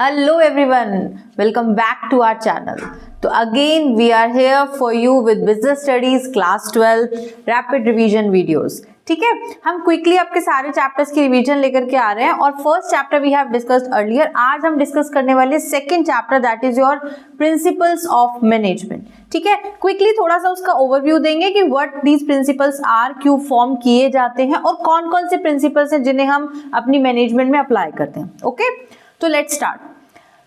Hello everyone, welcome back to our channel. So again we are here for you with business studies class 12 rapid revision videos. ठीक है, हम quickly आपके सारे chapters की revision लेकर के आ रहे हैं और first chapter we have discussed earlier. आज हम डिस्कस करने वाले second chapter that is your principles of management. ठीक है, क्विकली थोड़ा सा उसका ओवरव्यू देंगे कि व्हाट दीज प्रिंसिपल्स आर, क्यों फॉर्म किए जाते हैं और कौन कौन से प्रिंसिपल्स हैं जिन्हें हम अपनी मैनेजमेंट में अप्लाई करते हैं. ओके, तो let's start.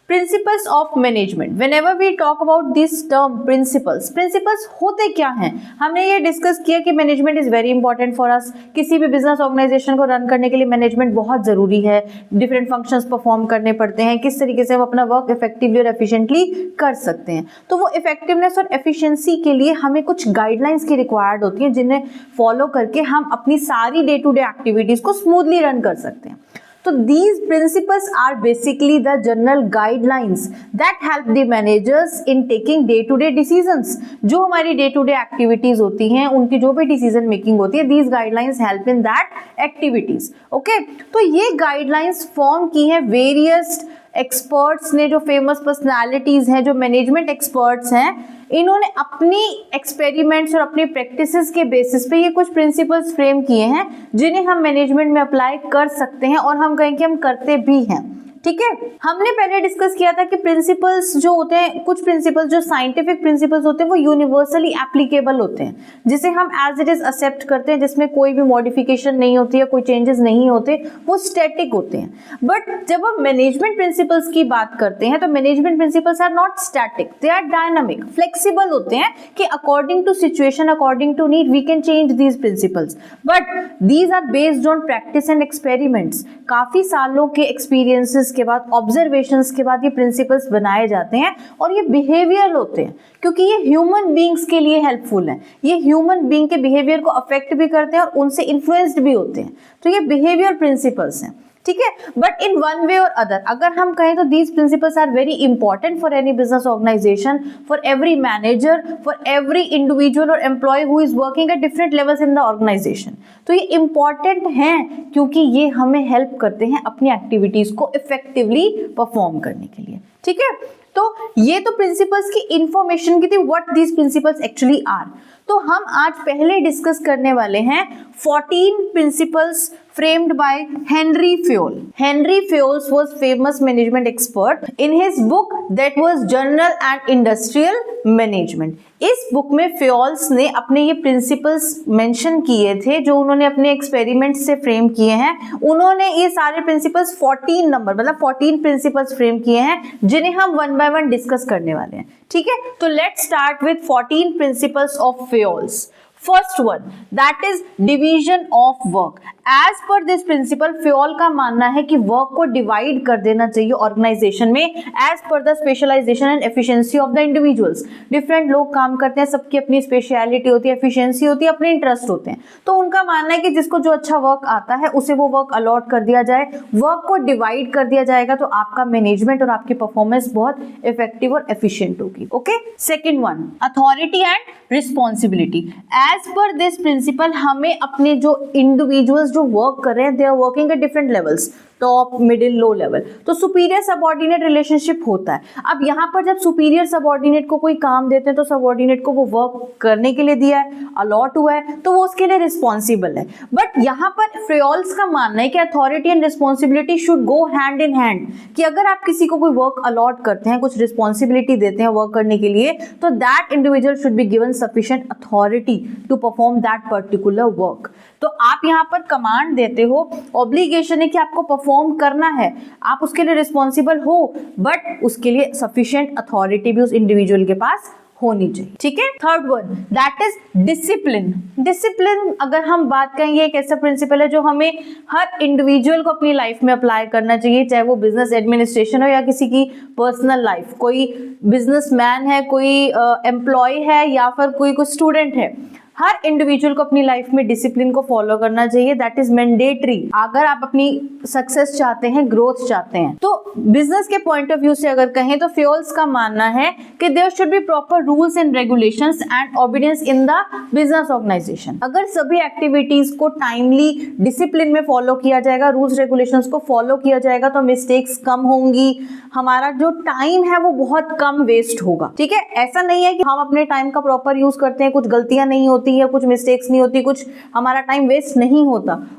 Principles of management. Whenever we talk about this term principles होते क्या हैं, हमने ये डिस्कस किया कि management is very important for us. किसी भी बिजनेस ऑर्गेनाइजेशन को रन करने के लिए मैनेजमेंट बहुत जरूरी है. डिफरेंट फंक्शंस परफॉर्म करने पड़ते हैं, किस तरीके से हम अपना वर्क इफेक्टिवली और एफिशिएंटली कर सकते हैं. तो वो इफेक्टिवनेस और एफिशिएंसी के लिए हमें कुछ गाइडलाइंस की रिक्वायर्ड होती हैं जिन्हें फॉलो करके हम अपनी सारी डे टू डे एक्टिविटीज को स्मूथली रन कर सकते हैं. So these principles are basically the general guidelines that help the managers in taking day-to-day decisions. जो हमारी day-to-day activities होती हैं, उनकी जो भी decision making होती है, these guidelines help in that activities. Okay? तो ये guidelines form की हैं various experts ने, जो famous personalities हैं, जो management experts हैं, इन्होंने अपनी एक्सपेरिमेंट्स और अपनी प्रैक्टिसेस के बेसिस पे ये कुछ प्रिंसिपल्स फ्रेम किए हैं जिन्हें हम मैनेजमेंट में अप्लाई कर सकते हैं और हम कहें कि हम करते भी हैं. ठीक है, हमने पहले डिस्कस किया था कि प्रिंसिपल्स जो होते हैं, कुछ प्रिंसिपल्स जो साइंटिफिक प्रिंसिपल्स होते हैं वो यूनिवर्सली एप्लीकेबल होते हैं, जिसे हम एज इट इज एक्सेप्ट करते हैं, जिसमें कोई भी मॉडिफिकेशन नहीं होती है, कोई चेंजेस नहीं होते, वो स्टैटिक होते हैं. बट जब हम मैनेजमेंट प्रिंसिपल्स की बात करते हैं तो management principles are not static, they are dynamic, flexible होते हैं कि according to situation, according to need we can change these principles. But these are based on practice and experiments. काफी सालों के एक्सपीरियंसेस के बाद, ऑब्जर्वेशंस के बाद ये प्रिंसिपल्स बनाए जाते हैं और ये बिहेवियरल होते हैं क्योंकि ये ह्यूमन बीइंग्स के लिए हेल्पफुल है. ये ह्यूमन बीइंग के बिहेवियर को अफेक्ट भी करते हैं और उनसे इन्फ्लुएंस्ड भी होते हैं. तो ये बिहेवियर प्रिंसिपल्स हैं. ठीक है, बट इन वन वे और अदर अगर हम कहें तो these principles are very important for any business organisation, for every manager, for every individual और employee who is working at different levels in the organisation. तो ये इंपॉर्टेंट हैं क्योंकि ये हमें हेल्प करते हैं अपनी एक्टिविटीज को इफेक्टिवली परफॉर्म करने के लिए. ठीक है, तो ये तो प्रिंसिपल्स की इंफॉर्मेशन की थी, what these principles actually are. तो हम आज पहले डिस्कस करने वाले हैं 14 principles framed by Henry Fayol. Henry Fayol was famous management expert. In his book that was General and Industrial Management. इस बुक में फेयोल्स ने अपने ये प्रिंसिपल्स मेंशन किए थे जो उन्होंने अपने एक्सपेरिमेंट से फ्रेम किए हैं. उन्होंने ये सारे प्रिंसिपल्स 14 नंबर मतलब 14 प्रिंसिपल्स फ्रेम किए हैं जिन्हें हम वन बाय वन डिस्कस करने वाले हैं. ठीक है, तो let's start with 14 principles of Fayol's. First one, that is division of work. As per this principle, Fayol का मानना है कि वर्क को डिवाइड कर देना चाहिए ऑर्गेनाइजेशन में as per the specialization and efficiency of the individuals. Different लोग काम करते हैं, सबकी अपनी स्पेशलिटी होती है, एफिशिएंसी होती है, अपने इंटरेस्ट होते हैं. तो उनका मानना है कि जिसको जो अच्छा वर्क आता है उसे वो वर्क अलॉट कर दिया जाए, वर्क को डिवाइड कर दिया जाएगा तो आपका मैनेजमेंट और आपकी परफॉर्मेंस बहुत इफेक्टिव और एफिशिएंट होगी. Okay, second one, authority and responsibility. As per this principle हमें अपने जो इंडिविजुअल्स जो वर्क कर रहे हैं, they are working at different levels, top, middle, low level, तो सुपीरियर सबऑर्डिनेट रिलेशनशिप होता है. अब यहाँ पर जब सुपीरियर सबऑर्डिनेट को कोई काम देते हैं तो सबऑर्डिनेट को वो वर्क करने के लिए दिया है, अलॉट हुआ है, तो वो उसके लिए रिस्पॉन्सिबल है. बट यहाँ पर फेयोल्स का मानना है कि authority and responsibility should go hand in hand, कि अगर आप किसी को कोई वर्क अलॉट करते हैं, कुछ रिस्पॉन्सिबिलिटी देते हैं वर्क करने के लिए, तो that individual should be given sufficient authority to perform that particular work. तो आप यहाँ पर कमांड देते हो, ऑब्लिगेशन है कि आपको परफॉर्म करना है, आप उसके लिए रिस्पॉन्सिबल हो, बट उसके लिए सफिशिएंट अथॉरिटी भी उस इंडिविजुअल के पास होनी चाहिए. ठीक है, third one, that is discipline. Discipline अगर हम बात करेंगे, एक ऐसा प्रिंसिपल है जो हमें हर इंडिविजुअल को अपनी लाइफ में अप्लाई करना चाहिए, चाहे वो बिजनेस एडमिनिस्ट्रेशन हो या किसी की पर्सनल लाइफ. कोई बिजनेसमैन है, कोई एम्प्लॉय है या फिर कोई स्टूडेंट है, हर इंडिविजुअल को अपनी लाइफ में डिसिप्लिन को फॉलो करना चाहिए, दैट इज मैंडेटरी। अगर आप अपनी सक्सेस चाहते हैं, ग्रोथ चाहते हैं, तो बिजनेस के पॉइंट ऑफ व्यू से अगर कहें तो फ्यूल्स का मानना है कि there should be proper rules and regulations and obedience in the business organization. अगर सभी एक्टिविटीज को टाइमली डिसिप्लिन में फॉलो किया जाएगा, रूल्स रेगुलेशंस को फॉलो किया जाएगा, तो मिस्टेक्स कम होंगी, हमारा जो टाइम है वो बहुत कम वेस्ट होगा। ठीक है, ऐसा नहीं है कि हम अपने टाइम का प्रॉपर यूज करते हैं, कुछ गलतियां नहीं होती है, कुछ मिस्टेक्स नहीं होती, कुछ हमारा टाइम वेस्ट नहीं होता है।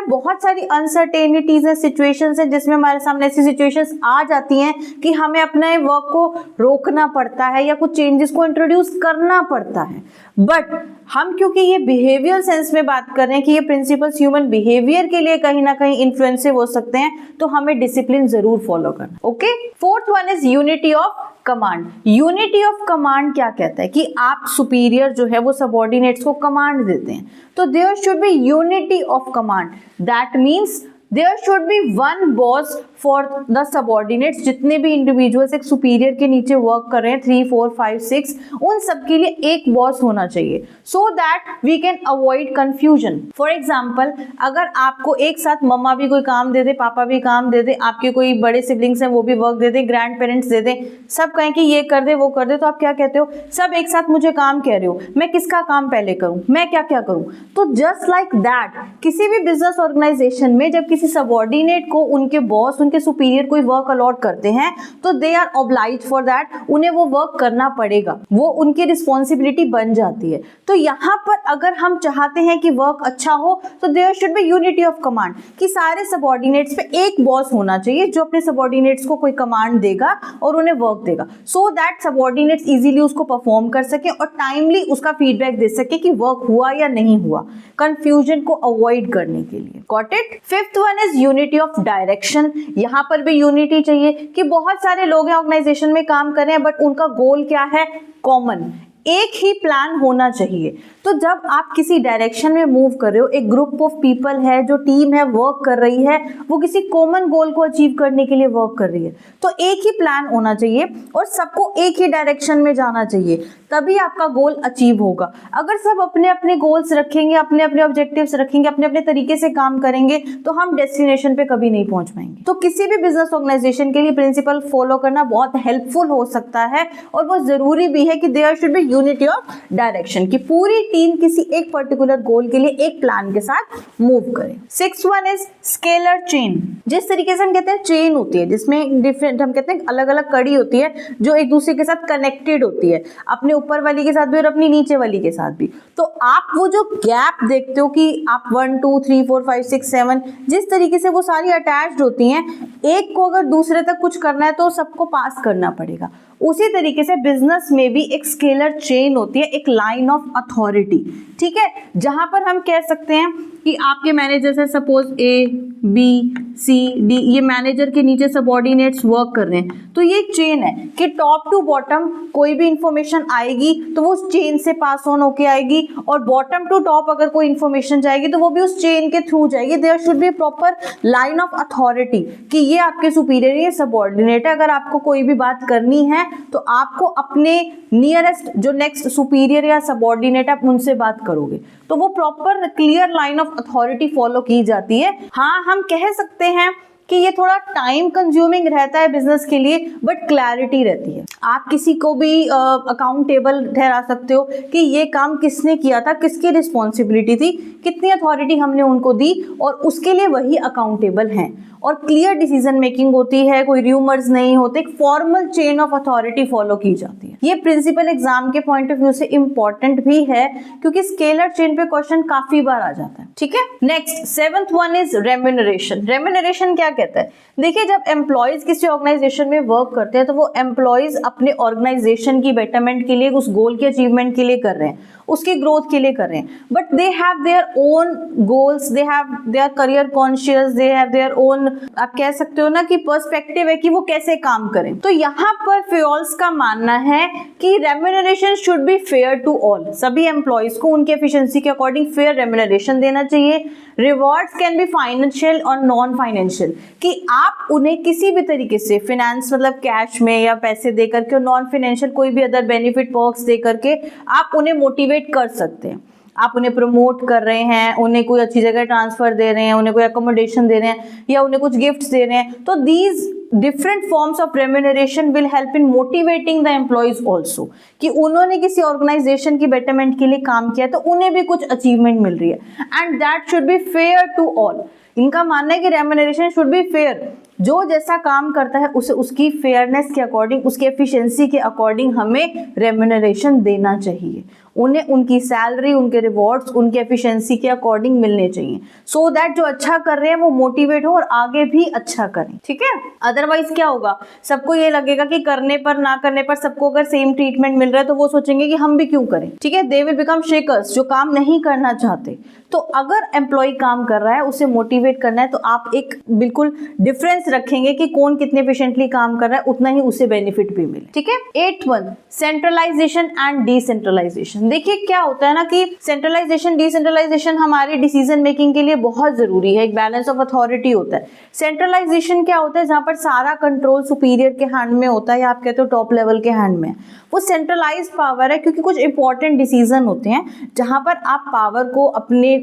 बहुत सारी अनसर्टेनिटीज है, सिचुएशंस है जिसमें हमारे सामने ऐसी सिचुएशंस आ जाती हैं कि हमें अपने वर्क को रोकना पड़ता है या कुछ चेंजेस को इंट्रोड्यूस करना पड़ता है। बट हम क्योंकि ये बिहेवियर सेंस में बात कर रहे हैं कि ये प्रिंसिपल्स ह्यूमन बिहेवियर के लिए कहीं ना कहीं इन्फ्लुएंसिव हो सकते हैं, तो हमें डिसिप्लिन जरूर फॉलो करना। Okay, fourth one is unity of command. Unity of command क्या कहता है कि आप सुपीरियर जो है वो सबऑर्डिनेट्स को कमांड देते हैं, तो there should be unity of command. That means there should be one boss for the subordinates. जितने भी इंडिविजुअल्स एक सुपीरियर के नीचे वर्क कर रहे हैं, 3, 4, 5, 6, उन सब के लिए एक बॉस होना चाहिए, so that we can avoid confusion. For example, अगर आपको एक साथ मम्मा भी कोई काम दे दे, पापा भी काम दे दे, आपके कोई बड़े सिबलिंग्स हैं वो भी वर्क दे दे, ग्रैंड पेरेंट्स दे दे, सब कहें कि ये कर दे वो कर दे, तो आप क्या कहते हो? सब एक साथ मुझे काम कह रहे हो, मैं किसका काम पहले करूं, मैं क्या क्या करूं? तो जस्ट लाइक दैट किसी भी बिजनेस ऑर्गेनाइजेशन में जब किसी सबऑर्डिनेट को उनके बॉस, उनके सुपीरियर कोई वर्क अलॉट करते हैं, तो they are obliged for that, उन्हें वो वर्क करना पड़ेगा, वो उनकी रिस्पॉन्सिबिलिटी बन जाती है। तो यहाँ पर अगर हम चाहते हैं कि वर्क अच्छा हो, तो there should be unity of command, कि सारे सबऑर्डिनेट्स पे एक बॉस होना चाहिए जो अपने सबऑर्डिनेट्स को कोई कमांड देगा और उन्हें वर्क देगा, सो दैट सबऑर्डिनेट्स इजीली उसको परफॉर्म कर सके और टाइमली उसका फीडबैक दे सके कि वर्क हुआ या नहीं हुआ, कंफ्यूजन को अवॉइड करने के लिए। Got it? Fifth one is unity of direction. यहाँ पर भी यूनिटी चाहिए कि बहुत सारे लोग हैं ऑर्गेनाइजेशन में काम कर रहे हैं, बट उनका गोल क्या है? कॉमन, एक ही प्लान होना चाहिए। तो जब आप किसी डायरेक्शन में मूव कर रहे हो, एक ग्रुप ऑफ पीपल है, जो टीम है वर्क कर रही है, वो किसी कॉमन गोल को अचीव करने के लिए वर्क कर रही है, तो एक ही प्लान होना चाहिए और सबको एक ही डायरेक्शन में जाना चाहिए, तभी आपका गोल अचीव होगा। अगर सब अपने अपने गोल्स रखेंगे, अपने अपने ऑब्जेक्टिव्स रखेंगे, अपने अपने तरीके से काम करेंगे, तो हम डेस्टिनेशन पे कभी नहीं पहुंच पाएंगे। तो किसी भी बिजनेस ऑर्गेनाइजेशन के लिए प्रिंसिपल फॉलो करना बहुत हेल्पफुल हो सकता है और बहुत जरूरी भी है कि there should be unity of direction, की पूरी टीम किसी एक पर्टिकुलर गोल के लिए एक प्लान के साथ मूव करे। Sixth one is scalar chain. जिस तरीके से हम कहते हैं चेन होती है, जिसमें डिफरेंट, हम कहते हैं अलग अलग कड़ी होती है जो एक दूसरे के साथ कनेक्टेड होती है, अपने ऊपर वाली के साथ भी और अपनी नीचे वाली के साथ भी। तो आप वो जो गैप देखते हो कि आप 1, 2, 3, 4, 5, 6, 7, जिस तरीके से वो सारी अटैच्ड होती हैं, एक को अगर दूसरे तक कुछ करना है तो सबको पास करना पड़ेगा। उसी तरीके से बिजनेस में भी एक स्केलर चेन होती है, एक लाइन ऑफ अथॉरिटी, ठीक है, जहां पर हम कह सकते हैं कि आपके मैनेजर से suppose A, B, C, D, ये मैनेजर के नीचे सबऑर्डिनेट्स वर्क कर रहे हैं, तो ये एक चेन है कि टॉप टू बॉटम कोई भी इंफॉर्मेशन आएगी तो वो उस चेन से पास ऑन होके आएगी, और बॉटम टू टॉप अगर कोई इंफॉर्मेशन जाएगी तो वो भी उस चेन के थ्रू जाएगी। There should be proper line of authority कि ये आपके सुपीरियर, ये सबऑर्डिनेट है, अगर आपको कोई भी बात करनी है तो आपको अपने नियरेस्ट जो नेक्स्ट सुपीरियर या सबऑर्डिनेट आप उनसे बात करोगे, तो वो proper clear line of authority follow की जाती है। हाँ, हम कह सकते हैं कि ये थोड़ा टाइम कंज्यूमिंग रहता है बिजनेस के लिए, बट क्लैरिटी रहती है। आप किसी को भी अकाउंटेबल ठहरा सकते हो कि ये काम किसने किया था, किसकी रिस्पॉन्सिबिलिटी थी, कितनी अथॉरिटी हमने उनको दी, और उसके लिए वही अकाउंटेबल हैं, और क्लियर डिसीजन मेकिंग होती है, कोई र्यूमर्स नहीं होते, एक formal chain of authority follow की जाती है। ये प्रिंसिपल एग्जाम के पॉइंट ऑफ व्यू से इंपॉर्टेंट भी है क्योंकि स्केलर चेन पे क्वेश्चन काफी बार आ जाता है। ठीक है, next seventh one is remuneration. Remuneration क्या कहता है? देखिए, जब एम्प्लॉयज किसी ऑर्गेनाइजेशन में वर्क करते हैं तो वो एम्प्लॉयज अपने ऑर्गेनाइजेशन की बेटरमेंट के लिए, उस गोल के अचीवमेंट के लिए कर रहे हैं, उसकी ग्रोथ के लिए कर रहे हैं, but they have their own goals, they are career conscious, they have their own, आप कह सकते हो ना कि पर्सपेक्टिव है कि वो कैसे काम करें। तो यहाँ पर फ्यूल्स का मानना है कि remuneration should be fair to all, सभी एम्प्लॉयज को उनके एफिशिएंसी के अकॉर्डिंग फेयर रेम्यूनरेशन देना चाहिए। रिवॉर्ड्स कैन बी फाइनेंशियल और नॉन फाइनेंशियल, कि आप उन्हें किसी भी तरीके से, फिनेंस मतलब कैश में या पैसे दे करके, और नॉन फाइनेंशियल कोई भी अदर बेनिफिट पर्क्स दे करके आप उन्हें मोटिवेट कर सकते हैं। आप उन्हें प्रमोट कर रहे हैं, उन्हें कोई अच्छी जगह ट्रांसफर दे रहे हैं, उन्हें कोई अकोमोडेशन दे रहे हैं, या उन्हें कुछ गिफ्ट्स दे रहे हैं। तो these different forms of remuneration will help in motivating the employees also, कि उन्होंने किसी ऑर्गेनाइजेशन की बेटरमेंट के लिए काम किया तो उन्हें भी कुछ अचीवमेंट मिल रही है, and that should be fair to all. इनका मानना है कि रेम्यूनरेशन शुड बी फेयर, जो जैसा काम करता है उसे उसकी फेयरनेस के अकॉर्डिंग, उसकी एफिशिएंसी के अकॉर्डिंग हमें रेम्यूनरेशन देना चाहिए। उन्हें उनकी सैलरी, उनके रिवॉर्ड्स, उनके एफिशिएंसी के अकॉर्डिंग मिलने चाहिए, सो दैट जो अच्छा कर रहे हैं वो मोटिवेट हो और आगे भी अच्छा करें, ठीक है। अदरवाइज क्या होगा, सबको ये लगेगा कि करने पर ना करने पर सबको अगर सेम ट्रीटमेंट मिल रहा है तो वो सोचेंगे कि हम भी क्यों करें, ठीक है। दे विल बिकम शेकर्स, जो काम नहीं करना चाहते। तो अगर एम्प्लॉय काम कर रहा है, उसे मोटिवेट करना है, तो आप एक बिल्कुल डिफरेंस रखेंगे कि कौन कितने एफिशिएंटली काम कर रहा है, उतना ही उसे बेनिफिट भी मिले, ठीक है। 8th one, centralization and decentralization. देखिए क्या होता है ना कि सेंट्रलाइजेशन, डिसेंट्रलाइजेशन हमारी डिसीजन मेकिंग के लिए बहुत जरूरी है, एक बैलेंस ऑफ अथॉरिटी होता है। सेंट्रलाइजेशन क्या होता है, जहां पर सारा कंट्रोल सुपीरियर के हैंड में होता है, या आप कहते हो टॉप लेवल के हैंड में। वो सेंट्रलाइज पावर है, क्योंकि कुछ इंपॉर्टेंट डिसीजन होते हैं जहां पर आप पावर को अपने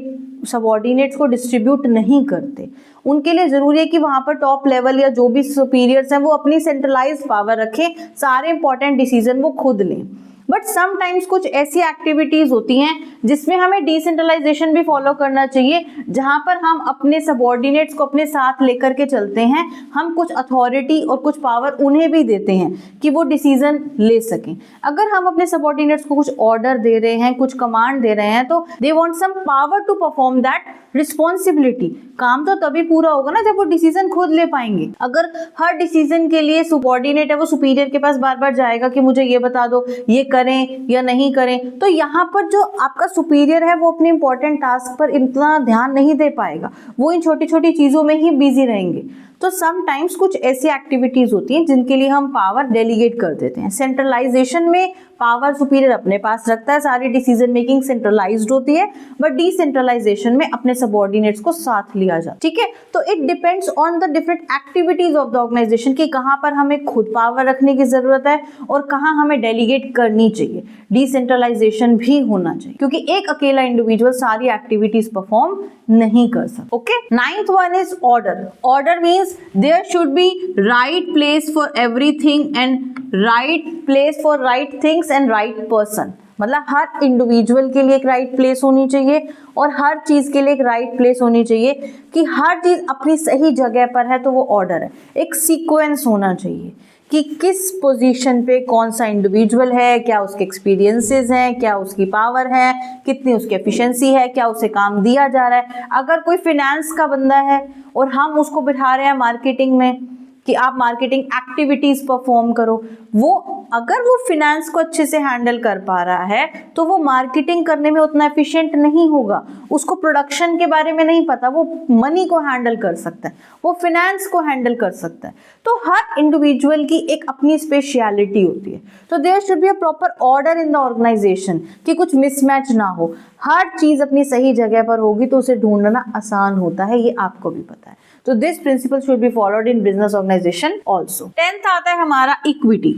सबऑर्डिनेट्स को डिस्ट्रीब्यूट नहीं करते। उनके लिए जरूरी है कि वहां पर टॉप लेवल या जो भी सुपीरियर्स हैं वो अपनी सेंट्रलाइज पावर रखें, सारे इंपॉर्टेंट डिसीजन वो खुद लें। बट समटाइम्स कुछ ऐसी एक्टिविटीज होती हैं जिसमें हमें डिसेंट्रलाइजेशन भी फॉलो करना चाहिए, जहां पर हम अपने सबऑर्डिनेट्स को अपने साथ लेकर के चलते हैं। हम कुछ अथॉरिटी और कुछ पावर उन्हें भी देते हैं कि वो डिसीजन ले सकें। अगर हम अपने सबऑर्डिनेट्स को कुछ ऑर्डर दे रहे हैं, कुछ कमांड दे रहे हैं, तो they want some power to perform that responsibility. काम तो तभी पूरा होगा ना जब वो डिसीजन खुद ले पाएंगे। अगर हर डिसीजन के लिए सुपॉर्डिनेट है वो सुपीरियर के पास बार बार जाएगा कि मुझे ये बता दो, ये करें या नहीं करें, तो यहाँ पर जो आपका सुपीरियर है वो अपने इंपॉर्टेंट टास्क पर इतना ध्यान नहीं दे पाएगा, वो इन छोटी छोटी चीजों में ही बिजी रहेंगे। तो समटाइम्स कुछ ऐसी एक्टिविटीज होती हैं जिनके लिए हम पावर डेलीगेट कर देते हैं। सेंट्रलाइजेशन में पावर सुपीरियर अपने पास रखता है, सारी डिसीजन मेकिंग सेंट्रलाइज्ड होती है, बट डिसेंट्रलाइजेशन में अपने सबऑर्डिनेट्स को साथ लिया जाता है, ठीक है। तो it depends on the different activities of the organization कि कहां पर हमें खुद पावर रखने की जरूरत है और कहां हमें डेलीगेट करनी चाहिए। डिसेंट्रलाइजेशन भी होना चाहिए, क्योंकि एक अकेला इंडिविजुअल सारी एक्टिविटीज परफॉर्म नहीं कर सकता, okay. 9th one is order. Order means there should be right place for everything and right place for right things and right person। मतलब हर इंडिविजुअल के लिए एक राइट प्लेस होनी चाहिए और हर चीज के लिए एक राइट प्लेस होनी चाहिए, कि हर चीज अपनी सही जगह पर है, तो वो ऑर्डर है। एक सीक्वेंस होना चाहिए कि किस पोजीशन पे कौन सा इंडिविजुअल है, क्या उसके एक्सपीरियंसेस हैं, क्या उसकी पावर है, कितनी उसकी एफिशिएंसी है, क्या उसे काम दिया जा रहा है। अगर कोई फिनेंस का बंदा है और हम उसको बिठा रहे हैं मार्केटिंग में कि आप मार्केटिंग एक्टिविटीज परफॉर्म करो, वो अगर वो फिनेंस को अच्छे से हैंडल कर पा रहा है तो वो मार्केटिंग करने में उतना एफिशिएंट नहीं होगा। उसको प्रोडक्शन के बारे में नहीं पता, वो मनी को हैंडल कर सकता है, वो फिनेंस को हैंडल कर सकता है। तो हर इंडिविजुअल की एक अपनी स्पेशलिटी होती है। तो there should be a proper order in the organization, कि कुछ मिसमैच ना हो, हर चीज अपनी सही जगह पर होगी तो उसे ढूंढना आसान होता है, ये आपको भी पता है। तो this principle should be followed in business organization also. 10th आता है हमारा equity,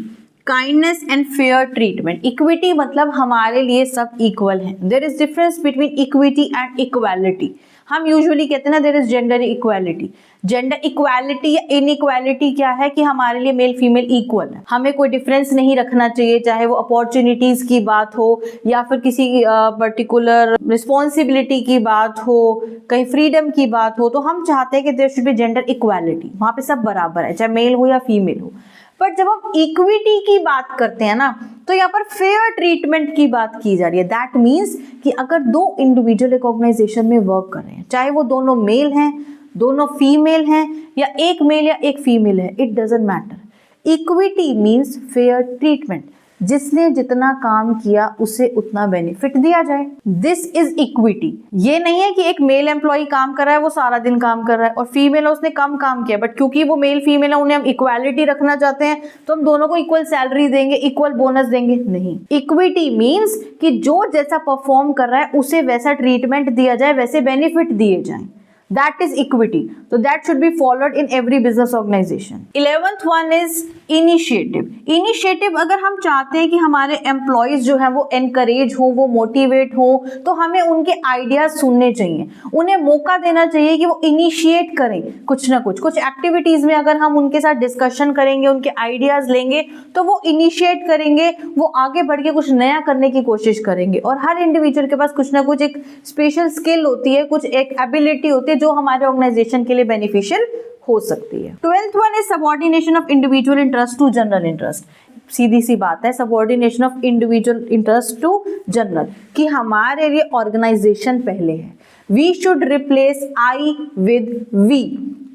kindness and fair treatment. Equity मतलब हमारे लिए सब इक्वल हैं। There is difference between equity and equality. हम यूजुअली कहते हैं ना there is gender equality. Gender equality या इनइक्वालिटी क्या है कि हमारे लिए मेल फीमेल इक्वल है, हमें कोई डिफरेंस नहीं रखना चाहिए, चाहे वो अपॉर्चुनिटीज की बात हो या फिर किसी पर्टिकुलर रिस्पॉन्सिबिलिटी की बात हो, कहीं फ्रीडम की बात हो। तो हम चाहते हैं कि there should be gender equality, वहां पे सब बराबर है, चाहे मेल हो या फीमेल हो। पर जब हम इक्विटी की बात करते हैं ना, तो यहाँ पर फेयर ट्रीटमेंट की बात की जा रही है। दैट मीन्स कि अगर दो इंडिविजुअल एक ऑर्गेनाइजेशन में वर्क कर रहे हैं, चाहे वो दोनों मेल हैं, दोनों फीमेल हैं, या एक मेल या एक फीमेल है, it doesn't matter. Equity means fair treatment. जिसने जितना काम किया उसे उतना बेनिफिट दिया जाए। This is equity. ये नहीं है कि एक मेल एम्प्लॉय काम कर रहा है, वो सारा दिन काम कर रहा है, और फीमेल है उसने कम काम किया, बट क्योंकि वो मेल फीमेल है उन्हें हम इक्वालिटी रखना चाहते हैं तो हम दोनों को इक्वल सैलरी देंगे, इक्वल बोनस देंगे। नहीं, इक्विटी मीन्स कि जो जैसा परफॉर्म कर रहा है उसे वैसा ट्रीटमेंट दिया जाए, वैसे बेनिफिट दिए जाए। That is equity. So that should be followed in every business organization. 11th one is initiative. Initiative अगर हम चाहते हैं कि हमारे employees जो है वो encourage हो, वो motivate हो, तो हमें उनके ideas सुनने चाहिए, उन्हें मौका देना चाहिए कि वो initiate करें कुछ ना कुछ activities में। अगर हम उनके साथ discussion करेंगे, उनके ideas लेंगे, तो वो initiate करेंगे, वो आगे बढ़ के कुछ नया करने की कोशिश करेंगे। और हर individual के पास कुछ ना कुछ एक special skill होती है, कुछ एक ability होती है जो हमारे ऑर्गेनाइजेशन के लिए बेनिफिशियल हो सकती है। 12th one is subordination of individual interest to general interest. सीधी सी बात है, subordination of individual interest to general, कि हमारे लिए ऑर्गेनाइजेशन पहले है। We should replace I with we,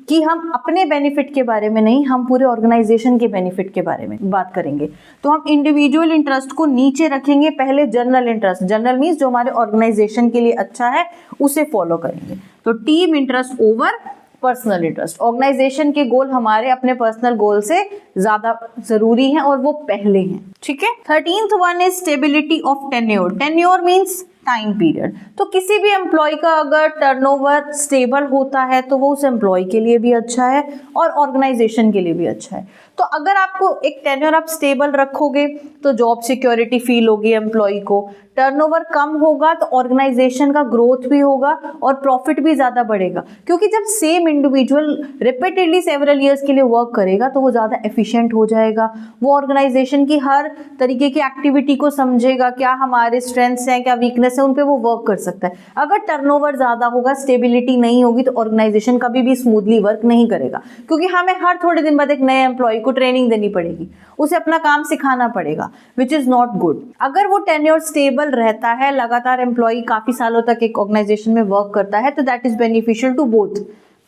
कि हम अपने बेनिफिट के बारे में नहीं, हम पूरे ऑर्गेनाइजेशन के बेनिफिट के बारे में बात करेंगे। तो हम इंडिविजुअल इंटरेस्ट को नीचे रखेंगे, पहले जनरल इंटरेस्ट। जनरल मीन्स जो हमारे ऑर्गेनाइजेशन के लिए अच्छा है उसे फॉलो करेंगे। तो team interest over personal interest. Organization के गोल हमारे अपने पर्सनल गोल से ज्यादा जरूरी हैं और वो पहले हैं। ठीक है। 13th one is stability of tenure. Tenure means time period. तो किसी भी एम्प्लॉय का अगर टर्नओवर स्टेबल होता है तो वो उस एम्प्लॉय के लिए भी अच्छा है और ऑर्गेनाइजेशन के लिए भी अच्छा है। तो अगर आपको एक टेन्योर आप स्टेबल रखोगे तो जॉब सिक्योरिटी फील होगी एम्प्लॉय को। टर्नओवर कम होगा तो ऑर्गेनाइजेशन का ग्रोथ भी होगा और प्रॉफिट भी ज्यादा बढ़ेगा, क्योंकि जब same individual repeatedly several years के लिए वर्क करेगा तो वो ज्यादा एफिशिएंट हो जाएगा। वो ऑर्गेनाइजेशन की हर तरीके की एक्टिविटी को समझेगा, क्या हमारे स्ट्रेंथ्स हैं, क्या वीकनेस है, उन पे वो वर्क कर सकता है। अगर टर्नओवर ज्यादा होगा, स्टेबिलिटी नहीं होगी, तो ऑर्गेनाइजेशन कभी भी स्मूथली वर्क नहीं करेगा, क्योंकि हमें हर थोड़े दिन बाद एक नए एम्प्लॉय को ट्रेनिंग देनी पड़ेगी, उसे अपना काम सिखाना पड़ेगा, विच इज नॉट गुड। अगर वो टेन्योर स्टेबल रहता है, लगातार एम्प्लॉय काफी सालों तक एक ऑर्गेनाइजेशन में वर्क करता है, तो that is beneficial to both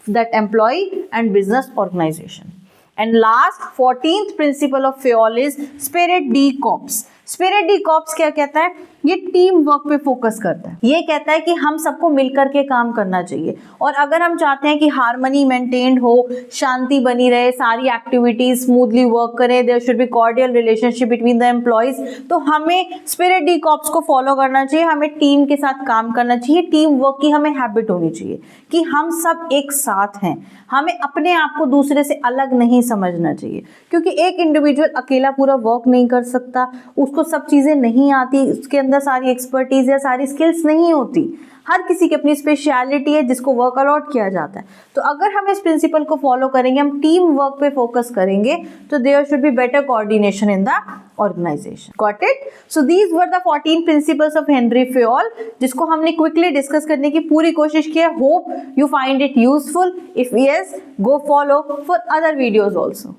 that employee and business organization. And last 14th principle of FAOL is spirit de corps. Spirit de corps क्या कहता है? ये टीम वर्क पे फोकस करता है। ये कहता है कि हम सबको मिलकर के काम करना चाहिए, और अगर हम चाहते हैं कि हार्मनी मेंटेन्ड हो, शांति बनी रहे, सारी एक्टिविटीज स्मूथली वर्क करें, there should be cordial relationship between the employees, तो हमें स्पिरिट डी कॉर्प्स को फॉलो करना चाहिए। हमें टीम के साथ काम करना चाहिए, टीम वर्क की हमें हैबिट होनी चाहिए कि हम सब एक साथ हैं। हमें अपने आप को दूसरे से अलग नहीं समझना चाहिए, क्योंकि एक इंडिविजुअल अकेला पूरा वर्क नहीं कर सकता, उसको सब चीजें नहीं आती, उसके अंदर सारी एक्सपर्टीज या सारी स्किल्स नहीं होती। हर किसी की अपनी स्पेशलिटी है जिसको वर्क अलॉट किया जाता है। तो अगर हम इस प्रिंसिपल को फॉलो करेंगे, हम टीम वर्क पे फोकस करेंगे, तो there should be better coordination in the organization. Got it? So these were the 14 principles of Henry FAOL, जिसको हमने क्विकली डिस्कस करने की पूरी कोशिश की है। Hope you find it useful. If yes, go follow for other videos also.